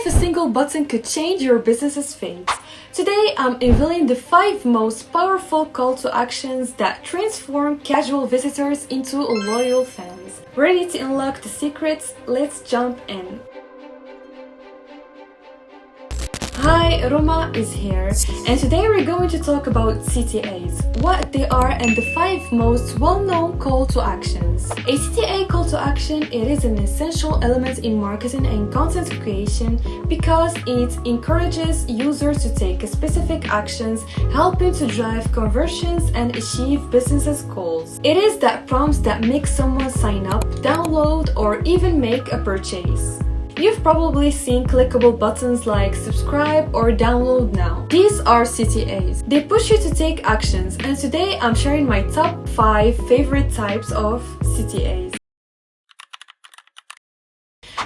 if a single button could change your business's fate? Today, I'm unveiling the 5 most powerful call to actions that transform casual visitors into loyal fans. Ready to unlock the secrets? Let's jump in. Hi, Roma is here, and today we're going to talk about CTAs, what they are and the 5 most well-known call to actions. A CTA call to action, it is an essential element in marketing and content creation because it encourages users to take specific actions, helping to drive conversions and achieve business goals. It is that prompts that make someone sign up, download, or even make a purchase. You've probably seen clickable buttons like subscribe or download now. These are CTAs. They push you to take actions, and today I'm sharing my top 5 favorite types of CTAs.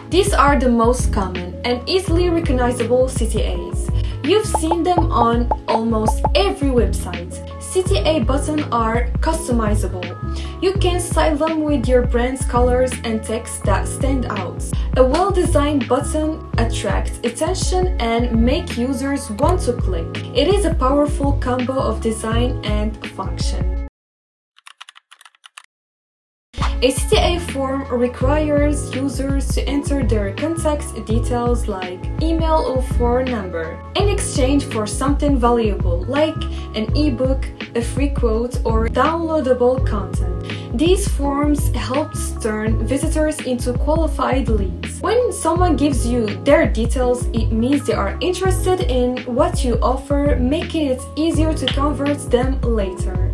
These are the most common and easily recognizable CTAs. You've seen them on almost every website. CTA buttons are customizable. You can style them with your brand's colors and text that stand out. A well-designed button attracts attention and makes users want to click. It is a powerful combo of design and function. A CTA form requires users to enter their contact details like email or phone number in exchange for something valuable like an ebook, a free quote, or downloadable content. These forms help turn visitors into qualified leads. When someone gives you their details, it means they are interested in what you offer, making it easier to convert them later.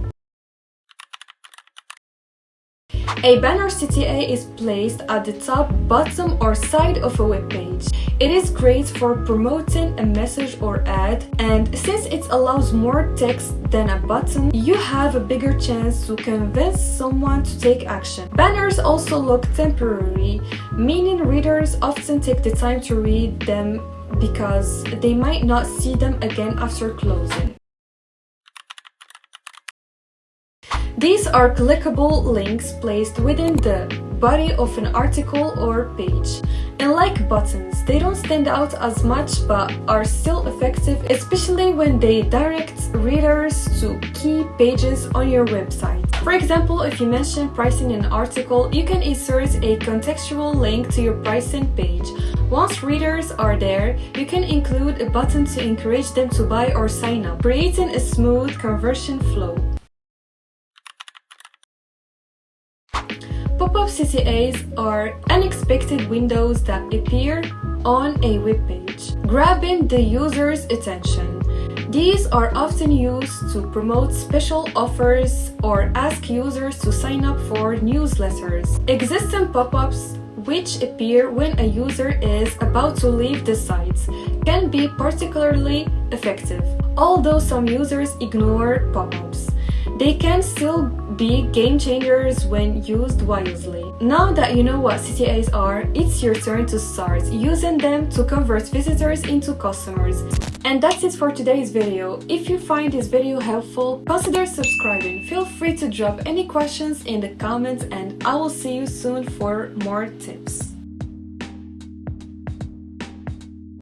A banner CTA is placed at the top, bottom, or side of a web page. It is great for promoting a message or ad, and since it allows more text than a button, you have a bigger chance to convince someone to take action. Banners also look temporary, meaning readers often take the time to read them because they might not see them again after closing. These are clickable links placed within the body of an article or page. Unlike buttons, they don't stand out as much but are still effective, especially when they direct readers to key pages on your website. For example, if you mention pricing in an article, you can insert a contextual link to your pricing page. Once readers are there, you can include a button to encourage them to buy or sign up, creating a smooth conversion flow. Pop-up CTAs are unexpected windows that appear on a web page, grabbing the user's attention. These are often used to promote special offers or ask users to sign up for newsletters. Existing pop-ups, which appear when a user is about to leave the site, can be particularly effective. Although some users ignore pop-ups, they can still be game changers when used wisely. Now that you know what CTAs are, it's your turn to start using them to convert visitors into customers. And that's it for today's video. If you find this video helpful, consider subscribing. Feel free to drop any questions in the comments, and I will see you soon for more tips.